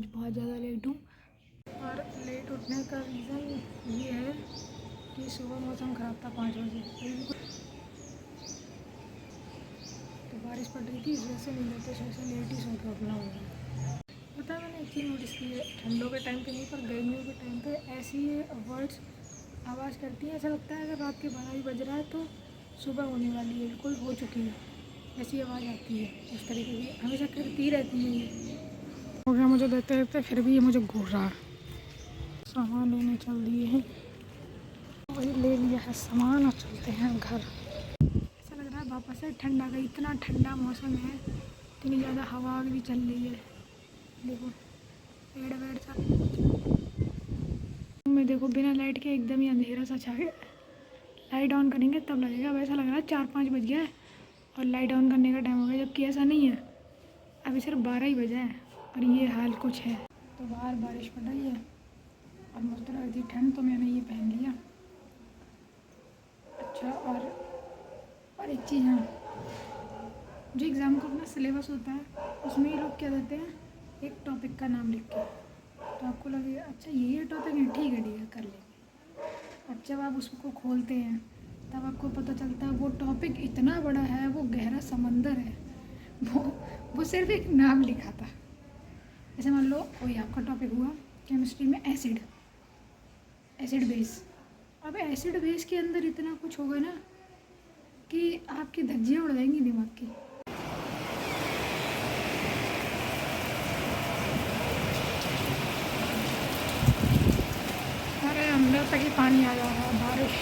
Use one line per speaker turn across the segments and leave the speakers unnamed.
आज बहुत ज़्यादा लेट हूँ। और लेट उठने का रीज़न ये है कि सुबह मौसम ख़राब था 5 बजे, तो बारिश पड़ रही थी, इस वजह से नहीं लेते, इस वजह से लेट ही सो के उठना होगा। पता है, मैंने एक चीज़ नोटिस की है, ठंडों के टाइम पे नहीं पर गर्मियों के टाइम पे ऐसी वर्ड्स आवाज़ करती हैं, ऐसा लगता है अगर रात के 12 बज रहा है तो सुबह होने वाली है, बिल्कुल हो चुकी है, ऐसी आवाज़ आती है। इस तरीके की हमेशा करती रहती है ये। हो गया मुझे देते देते, फिर भी ये मुझे घूर रहा है। सामान लेने चल दिए हैं, वही ले लिया है सामान और चलते हैं घर। ऐसा लग रहा है वापस से ठंड आ गई, इतना ठंडा मौसम है, इतनी ज़्यादा हवा भी चल रही है। देखो पेड़ वेड़ सब में, देखो बिना लाइट के एकदम ही अंधेरा सा छा गया। लाइट ऑन करेंगे तब लगेगा, वैसा लग रहा है 4-5 बज गया है और लाइट ऑन करने का टाइम हो गया, जबकि ऐसा नहीं है, अभी सिर्फ 12 ही बजे हैं और ये हाल कुछ है। तो बाहर बारिश पड़ रही है और मुझे लग रही थी ठंड, तो मैंने ये पहन लिया। अच्छा, और एक चीज़, हाँ, जो एग्ज़ाम का अपना सिलेबस होता है उसमें ये लोग क्या देते हैं, एक टॉपिक का नाम लिख के, तो आपको लगेगा अच्छा ये टॉपिक है, ठीक है कर लेंगे। अब जब आप उसको खोलते हैं तब आपको पता चलता है वो टॉपिक इतना बड़ा है, वो गहरा समंदर है, वो सिर्फ एक नाम लिखा था। जैसे मान लो कोई आपका टॉपिक हुआ केमिस्ट्री में एसिड बेस। अब एसिड बेस के अंदर इतना कुछ होगा ना कि आपकी धज्जियाँ उड़ जाएंगी दिमाग की। अरे अंदर तक ही पानी आ जा रहा है, बारिश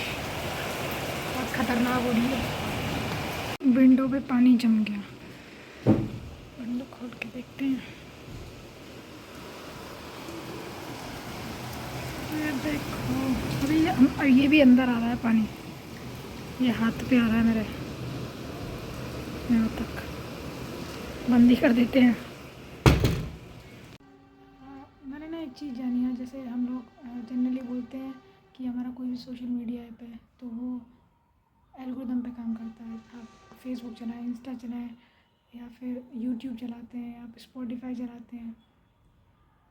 बहुत खतरनाक हो रही है। विंडो पे पानी जम गया, विंडो खोल के देखते हैं। ये देखो अभी ये भी अंदर आ रहा है पानी, ये हाथ पे आ रहा है मेरे, यहाँ तक बंद ही कर देते हैं। मैंने ना एक चीज़ जानी है, जैसे हम लोग जनरली बोलते हैं कि हमारा कोई भी सोशल मीडिया ऐप है तो वो एल्गोरिदम पे काम करता है। आप फेसबुक चलाएं, इंस्टा चलाएं, या फिर यूट्यूब चलाते हैं, आप स्पॉटिफाई चलाते हैं,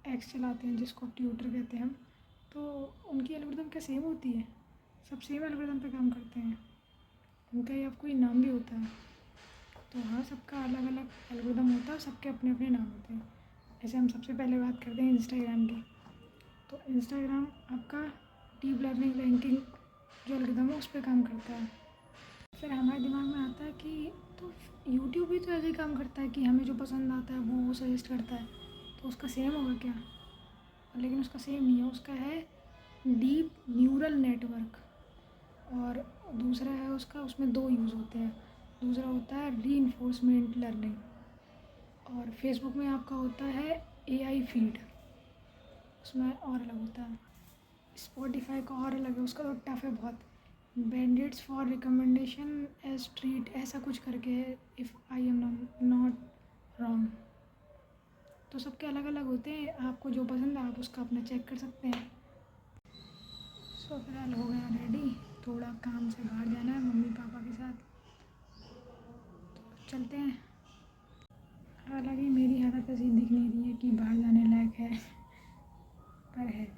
एक्स चलाते हैं जिसको ट्विटर कहते हैं हम, तो उनकी एल्गोरिदम क्या सेम होती है? सब सेम एल्गोरिदम पे काम करते हैं, उनका ही कोई नाम भी होता है। तो हाँ, सबका अलग अलग एल्गोरिदम होता है, सबके अपने अपने नाम होते हैं। जैसे हम सबसे पहले बात करते हैं इंस्टाग्राम की, तो इंस्टाग्राम आपका डीप लर्निंग रैंकिंग जो एल्गोरिदम है उस पर काम करता है। फिर हमारे दिमाग में आता है कि तो यूट्यूब भी तो ऐसे ही काम करता है कि हमें जो पसंद आता है वो सजेस्ट करता है, तो उसका सेम होगा क्या? लेकिन उसका सेम नहीं है, उसका है डीप न्यूरल नेटवर्क, और दूसरा है उसका, उसमें 2 यूज़ होते हैं। दूसरा होता है रीइंफोर्समेंट लर्निंग, और फेसबुक में आपका होता है एआई फीड, उसमें और अलग होता है। स्पॉटिफाई का और अलग है, उसका तो टफ है बहुत, bandits for recommendation as treat ऐसा कुछ करके है, if I am not wrong. तो सबके अलग अलग होते हैं, आपको जो पसंद है आप उसका अपना चेक कर सकते हैं। सो फिलहाल हो गया रेडी, थोड़ा काम से बाहर जाना है मम्मी पापा के साथ, तो चलते हैं। हालांकि मेरी हालत ऐसी दिख नहीं रही है कि बाहर जाने लायक है, पर है।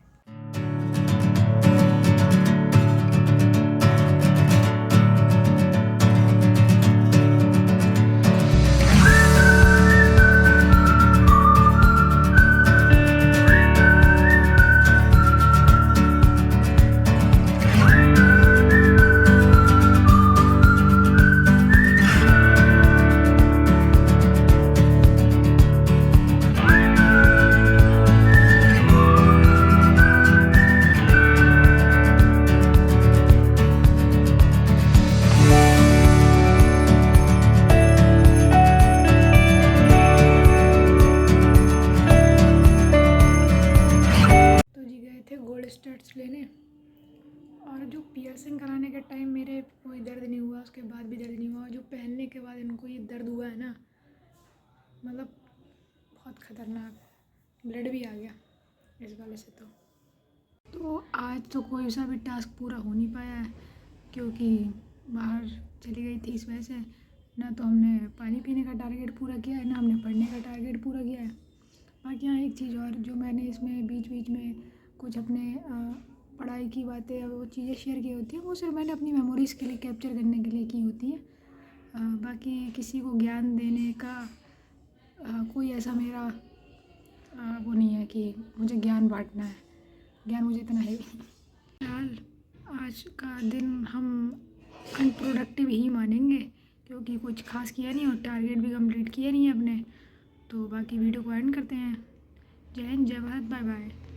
स्टेट्स लेने, और जो पियर्सिंग कराने के टाइम मेरे कोई दर्द नहीं हुआ, उसके बाद भी दर्द नहीं हुआ, जो पहनने के बाद इनको ये दर्द हुआ है ना, मतलब बहुत ख़तरनाक, ब्लड भी आ गया इस वाले से। तो आज तो कोई सा भी टास्क पूरा हो नहीं पाया है, क्योंकि बाहर चली गई थी, इस वजह से ना तो हमने पानी पीने का टारगेट पूरा किया है, ना हमने पढ़ने का टारगेट पूरा किया है। बाकी हाँ, एक चीज़ और जो मैंने इसमें बीच बीच में कुछ अपने पढ़ाई की बातें वो चीज़ें शेयर की होती हैं, वो सिर्फ मैंने अपनी मेमोरीज़ के लिए कैप्चर करने के लिए की होती हैं। बाकी किसी को ज्ञान देने का कोई ऐसा मेरा वो नहीं है कि मुझे ज्ञान बांटना है। ज्ञान मुझे इतना है भी नहीं। फिलहाल आज का दिन हम अनप्रोडक्टिव ही मानेंगे, क्योंकि कुछ खास किया नहीं और टारगेट भी कंप्लीट किए नहीं है अपने। तो बाकी वीडियो को एंड करते हैं। जय हिंद, जय भारत, बाय बाय।